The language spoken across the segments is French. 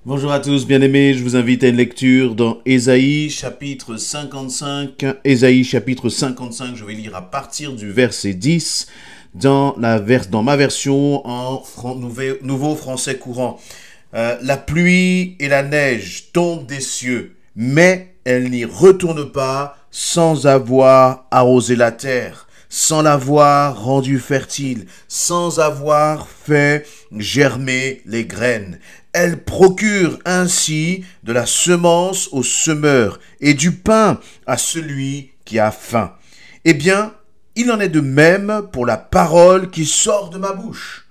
Bonjour à tous, bien-aimés, je vous invite à une lecture dans Ésaïe chapitre 55. Ésaïe chapitre 55, je vais lire à partir du verset 10 dans ma version en nouveau français courant. La pluie et la neige tombent des cieux, mais elles n'y retournent pas sans avoir arrosé la terre, sans l'avoir rendue fertile, sans avoir fait germer les graines. Elle procure ainsi de la semence au semeur et du pain à celui qui a faim. Eh bien, il en est de même pour la parole qui sort de ma bouche.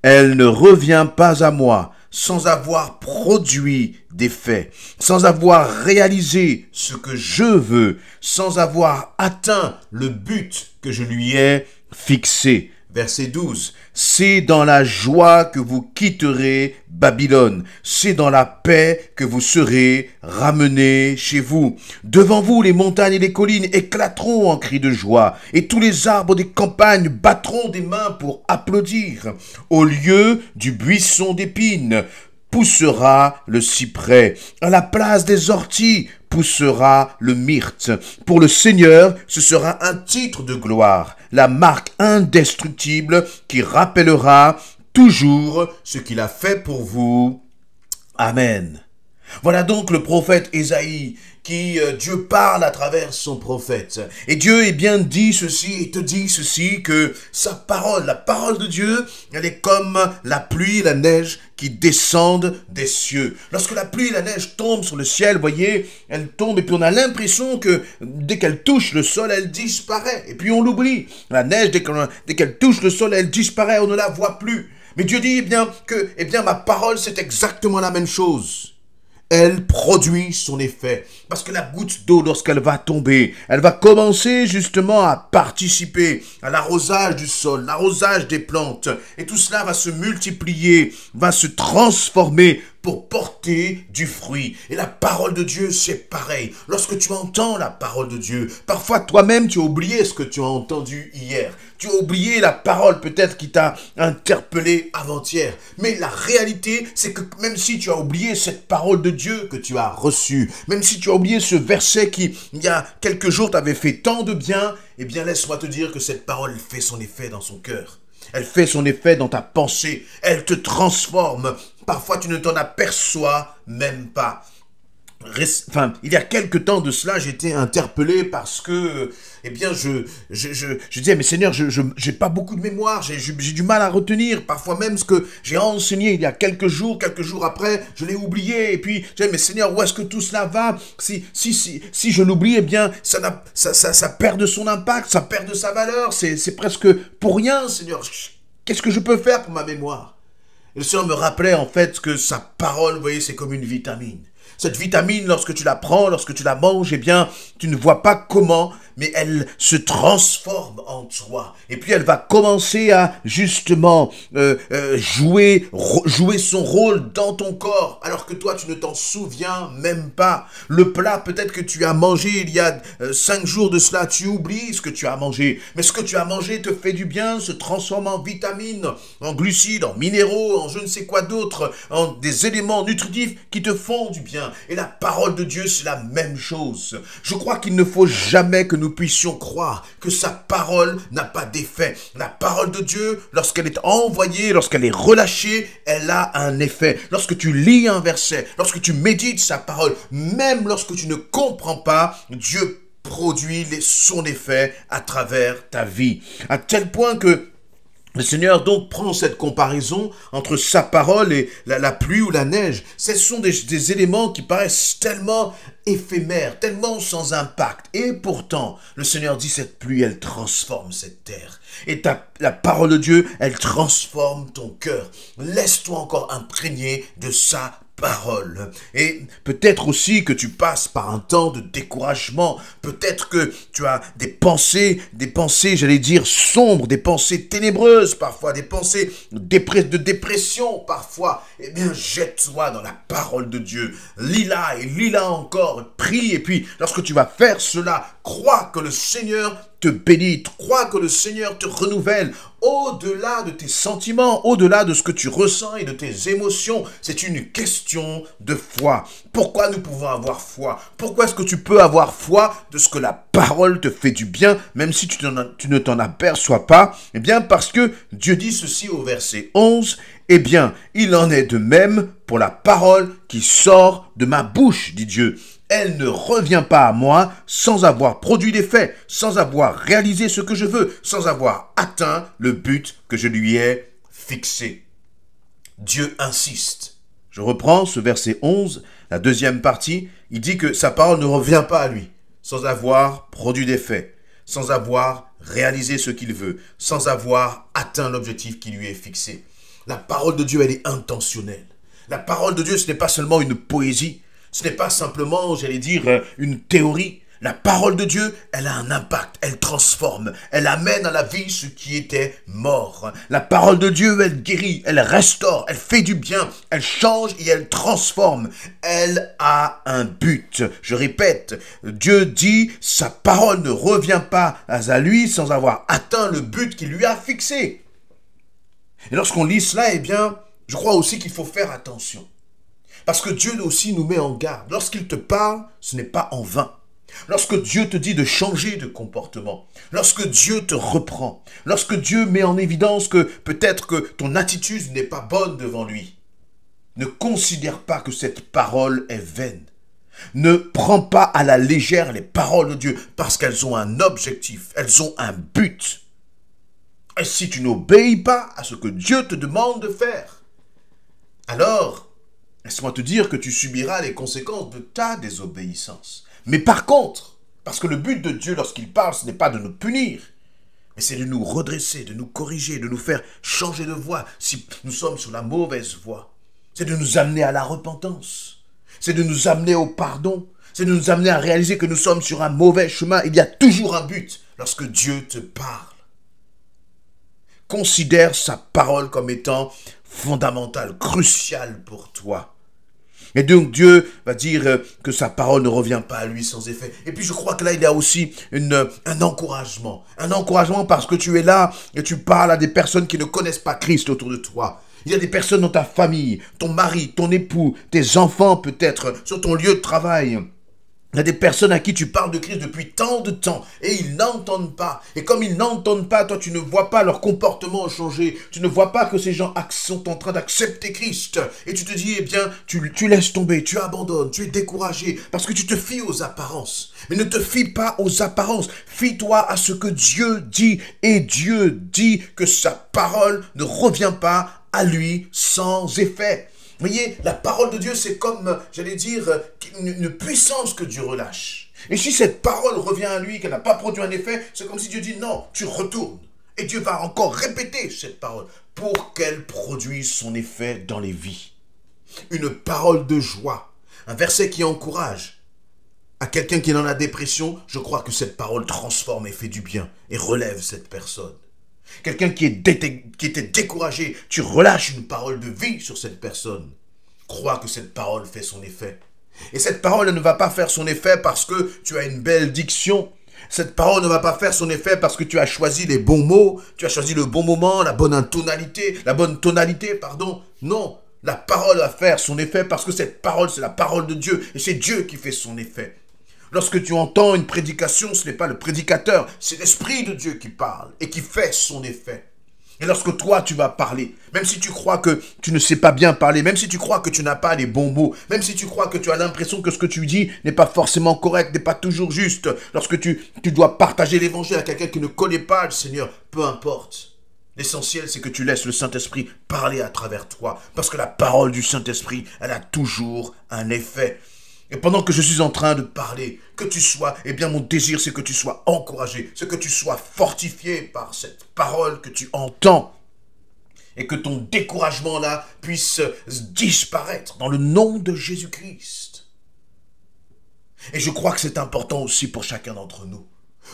Elle ne revient pas à moi sans avoir produit d'effet, sans avoir réalisé ce que je veux, sans avoir atteint le but que je lui ai fixé. Verset 12. C'est dans la joie que vous quitterez Babylone. C'est dans la paix que vous serez ramenés chez vous. Devant vous, les montagnes et les collines éclateront en cris de joie, et tous les arbres des campagnes battront des mains pour applaudir. Au lieu du buisson d'épines, poussera le cyprès. À la place des orties, poussera le myrte. Pour le Seigneur, ce sera un titre de gloire, la marque indestructible qui rappellera toujours ce qu'il a fait pour vous. Amen. Voilà donc le prophète Ésaïe qui Dieu parle à travers son prophète. Et Dieu est bien dit ceci et te dit ceci, que sa parole, la parole de Dieu, elle est comme la pluie et la neige qui descendent des cieux. Lorsque la pluie et la neige tombent sur le ciel, voyez, elle tombe et puis on a l'impression que dès qu'elle touche le sol, elle disparaît. Et puis on l'oublie. La neige, dès qu'elle touche le sol, elle disparaît, on ne la voit plus. Mais Dieu dit ma parole, c'est exactement la même chose. Elle produit son effet. Parce que la goutte d'eau, lorsqu'elle va tomber, elle va commencer justement à participer à l'arrosage du sol, l'arrosage des plantes. Et tout cela va se multiplier, va se transformer pour porter du fruit. Et la parole de Dieu, c'est pareil. Lorsque tu entends la parole de Dieu, parfois toi-même tu as oublié ce que tu as entendu hier. Tu as oublié la parole peut-être qui t'a interpellé avant-hier. Mais la réalité, c'est que même si tu as oublié cette parole de Dieu que tu as reçue, même si tu as oublié ce verset qui, il y a quelques jours, t'avait fait tant de bien, eh bien laisse-moi te dire que cette parole fait son effet dans son cœur. Elle fait son effet dans ta pensée. Elle te transforme. Parfois, tu ne t'en aperçois même pas. Il y a quelque temps de cela, j'étais interpellé parce que, je disais, mais Seigneur, j'ai pas beaucoup de mémoire, j'ai du mal à retenir, parfois même ce que j'ai enseigné il y a quelques jours après, je l'ai oublié, et puis, je disais, mais Seigneur, où est-ce que tout cela va? Si je l'oublie, eh bien, ça perd de son impact, ça perd de sa valeur, c'est presque pour rien, Seigneur. Qu'est-ce que je peux faire pour ma mémoire? Et le Seigneur me rappelait en fait que sa parole, vous voyez, c'est comme une vitamine. Cette vitamine, lorsque tu la prends, lorsque tu la manges, eh bien, tu ne vois pas comment, mais elle se transforme en toi. Et puis, elle va commencer à, justement, jouer son rôle dans ton corps, alors que toi, tu ne t'en souviens même pas. Le plat, peut-être que tu as mangé il y a 5 jours de cela, tu oublies ce que tu as mangé. Mais ce que tu as mangé te fait du bien, se transforme en vitamines, en glucides, en minéraux, en je ne sais quoi d'autre, en des éléments nutritifs qui te font du bien. Et la parole de Dieu, c'est la même chose. Je crois qu'il ne faut jamais que nous puissions croire que sa parole n'a pas d'effet. La parole de Dieu, lorsqu'elle est envoyée, lorsqu'elle est relâchée, elle a un effet. Lorsque tu lis un verset, lorsque tu médites sa parole, même lorsque tu ne comprends pas, Dieu produit son effet à travers ta vie. À tel point que le Seigneur donc prend cette comparaison entre sa parole et la pluie ou la neige. Ce sont des éléments qui paraissent tellement éphémères, tellement sans impact. Et pourtant, le Seigneur dit cette pluie, elle transforme cette terre. Et la parole de Dieu, elle transforme ton cœur. Laisse-toi encore imprégner de sa parole. Et peut-être aussi que tu passes par un temps de découragement. Peut-être que tu as des pensées, j'allais dire, sombres, des pensées ténébreuses parfois, des pensées de dépression parfois. Eh bien, jette-toi dans la parole de Dieu. Lis-la et lis-la encore. Prie. Et puis, lorsque tu vas faire cela, crois que le Seigneur te bénit. Crois que le Seigneur te renouvelle au-delà de tes sentiments, au-delà de ce que tu ressens et de tes émotions. C'est une question de foi. Pourquoi nous pouvons avoir foi? Pourquoi est-ce que tu peux avoir foi de ce que la parole te fait du bien, même si tu ne t'en aperçois pas? Eh bien, parce que Dieu dit ceci au verset 11, « Eh bien, il en est de même pour la parole qui sort de ma bouche, dit Dieu. Elle ne revient pas à moi sans avoir produit d'effet, sans avoir réalisé ce que je veux, sans avoir atteint le but que je lui ai fixé. » Dieu insiste. Je reprends ce verset 11, la deuxième partie. Il dit que sa parole ne revient pas à lui sans avoir produit d'effet, sans avoir réalisé ce qu'il veut, sans avoir atteint l'objectif qui lui est fixé. La parole de Dieu, elle est intentionnelle. La parole de Dieu, ce n'est pas seulement une poésie. Ce n'est pas simplement, j'allais dire, une théorie. La parole de Dieu, elle a un impact, elle transforme, elle amène à la vie ce qui était mort. La parole de Dieu, elle guérit, elle restaure, elle fait du bien, elle change et elle transforme. Elle a un but. Je répète, Dieu dit, sa parole ne revient pas à lui sans avoir atteint le but qu'il lui a fixé. Et lorsqu'on lit cela, eh bien, je crois aussi qu'il faut faire attention. Parce que Dieu aussi nous met en garde. Lorsqu'il te parle, ce n'est pas en vain. Lorsque Dieu te dit de changer de comportement, lorsque Dieu te reprend, lorsque Dieu met en évidence que peut-être que ton attitude n'est pas bonne devant lui, ne considère pas que cette parole est vaine. Ne prends pas à la légère les paroles de Dieu parce qu'elles ont un objectif, elles ont un but. Et si tu n'obéis pas à ce que Dieu te demande de faire, alors laisse-moi te dire que tu subiras les conséquences de ta désobéissance. Mais par contre, parce que le but de Dieu lorsqu'il parle, ce n'est pas de nous punir, mais c'est de nous redresser, de nous corriger, de nous faire changer de voie si nous sommes sur la mauvaise voie. C'est de nous amener à la repentance. C'est de nous amener au pardon. C'est de nous amener à réaliser que nous sommes sur un mauvais chemin. Il y a toujours un but lorsque Dieu te parle. Considère sa parole comme étant fondamentale, cruciale pour toi. Et donc Dieu va dire que sa parole ne revient pas à lui sans effet. Et puis je crois que là il y a aussi un encouragement. Un encouragement parce que tu es là et tu parles à des personnes qui ne connaissent pas Christ autour de toi. Il y a des personnes dans ta famille, ton mari, ton époux, tes enfants peut-être, sur ton lieu de travail. Il y a des personnes à qui tu parles de Christ depuis tant de temps et ils n'entendent pas. Et comme ils n'entendent pas, toi tu ne vois pas leur comportement changer. Tu ne vois pas que ces gens sont en train d'accepter Christ. Et tu te dis, eh bien, tu laisses tomber, tu abandonnes, tu es découragé parce que tu te fies aux apparences. Mais ne te fie pas aux apparences. Fie-toi à ce que Dieu dit. Et Dieu dit que sa parole ne revient pas à lui sans effet. Vous voyez, la parole de Dieu, c'est comme, j'allais dire, une puissance que Dieu relâche. Et si cette parole revient à lui, qu'elle n'a pas produit un effet, c'est comme si Dieu dit non, tu retournes. Et Dieu va encore répéter cette parole pour qu'elle produise son effet dans les vies. Une parole de joie, un verset qui encourage. À quelqu'un qui est dans la dépression, je crois que cette parole transforme et fait du bien et relève cette personne. Quelqu'un qui était découragé, tu relâches une parole de vie sur cette personne. Crois que cette parole fait son effet. Et cette parole elle ne va pas faire son effet parce que tu as une belle diction. Cette parole ne va pas faire son effet parce que tu as choisi les bons mots, tu as choisi le bon moment, la bonne tonalité, pardon. Non, la parole va faire son effet parce que cette parole, c'est la parole de Dieu. Et c'est Dieu qui fait son effet. Lorsque tu entends une prédication, ce n'est pas le prédicateur, c'est l'Esprit de Dieu qui parle et qui fait son effet. Et lorsque toi, tu vas parler, même si tu crois que tu ne sais pas bien parler, même si tu crois que tu n'as pas les bons mots, même si tu crois que tu as l'impression que ce que tu dis n'est pas forcément correct, n'est pas toujours juste, lorsque tu dois partager l'évangile à quelqu'un qui ne connaît pas le Seigneur, peu importe. L'essentiel, c'est que tu laisses le Saint-Esprit parler à travers toi, parce que la parole du Saint-Esprit, elle a toujours un effet. Et pendant que je suis en train de parler, que tu sois, eh bien mon désir c'est que tu sois encouragé, c'est que tu sois fortifié par cette parole que tu entends. Et que ton découragement là puisse disparaître dans le nom de Jésus-Christ. Et je crois que c'est important aussi pour chacun d'entre nous.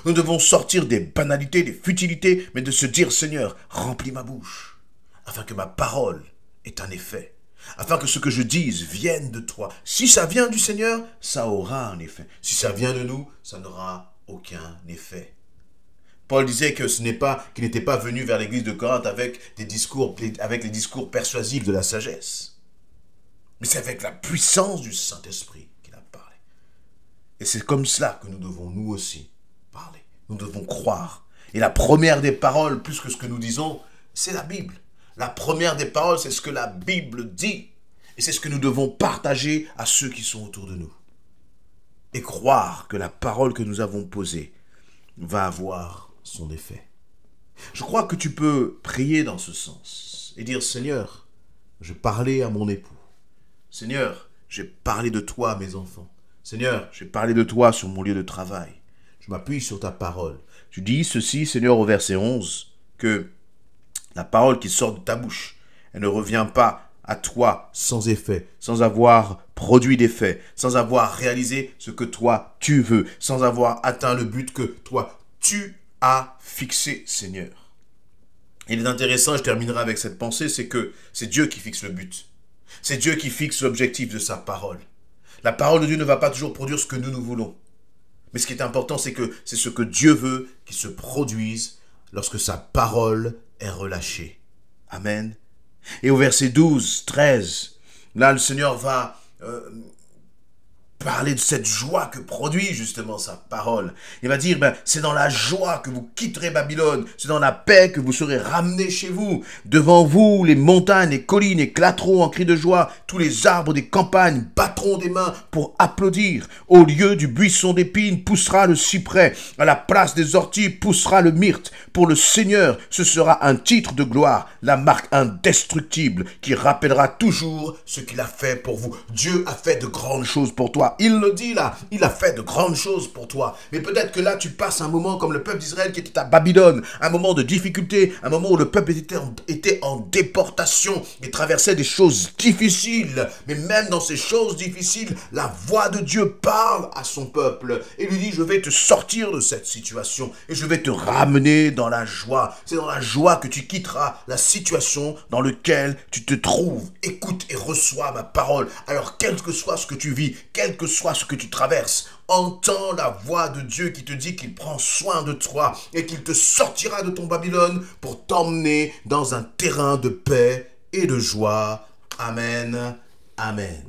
Nous devons sortir des banalités, des futilités, mais de se dire Seigneur, remplis ma bouche, afin que ma parole ait un effet. Afin que ce que je dise vienne de toi. Si ça vient du Seigneur, ça aura un effet. Si ça vient de nous, ça n'aura aucun effet. Paul disait que qu'il n'était pas venu vers l'église de Corinthe avec les discours persuasifs de la sagesse. Mais c'est avec la puissance du Saint-Esprit qu'il a parlé. Et c'est comme cela que nous devons nous aussi parler. Nous devons croire. Et la première des paroles, plus que ce que nous disons, c'est la Bible. La première des paroles, c'est ce que la Bible dit. Et c'est ce que nous devons partager à ceux qui sont autour de nous. Et croire que la parole que nous avons posée va avoir son effet. Je crois que tu peux prier dans ce sens et dire, Seigneur, je parlais à mon époux. Seigneur, j'ai parlé de toi à mes enfants. Seigneur, j'ai parlé de toi sur mon lieu de travail. Je m'appuie sur ta parole. Tu dis ceci, Seigneur, au verset 11, que la parole qui sort de ta bouche, elle ne revient pas à toi sans effet, sans avoir produit d'effet, sans avoir réalisé ce que toi tu veux, sans avoir atteint le but que toi tu as fixé, Seigneur. Il est intéressant, je terminerai avec cette pensée, c'est que c'est Dieu qui fixe le but. C'est Dieu qui fixe l'objectif de sa parole. La parole de Dieu ne va pas toujours produire ce que nous voulons. Mais ce qui est important, c'est que c'est ce que Dieu veut qui se produise lorsque sa parole est relâchée. Amen. Et au verset 12, 13, là le Seigneur va parler de cette joie que produit justement sa parole. Il va dire, c'est dans la joie que vous quitterez Babylone, c'est dans la paix que vous serez ramenés chez vous. Devant vous, les montagnes, les collines éclateront en cris de joie, tous les arbres des campagnes battront des mains pour applaudir. Au lieu du buisson d'épines poussera le cyprès, à la place des orties poussera le myrte. Pour le Seigneur, ce sera un titre de gloire, la marque indestructible qui rappellera toujours ce qu'il a fait pour vous. Dieu a fait de grandes choses pour toi. Il le dit là, il a fait de grandes choses pour toi. Mais peut-être que là, tu passes un moment comme le peuple d'Israël qui était à Babylone, un moment de difficulté, un moment où le peuple était en déportation et traversait des choses difficiles. Mais même dans ces choses difficiles, la voix de Dieu parle à son peuple et lui dit, je vais te sortir de cette situation et je vais te ramener dans la joie. C'est dans la joie que tu quitteras la situation dans laquelle tu te trouves. Écoute et reçois ma parole. Alors, quel que soit ce que tu vis, quel que soit ce que tu traverses, entends la voix de Dieu qui te dit qu'il prend soin de toi et qu'il te sortira de ton Babylone pour t'emmener dans un terrain de paix et de joie. Amen. Amen.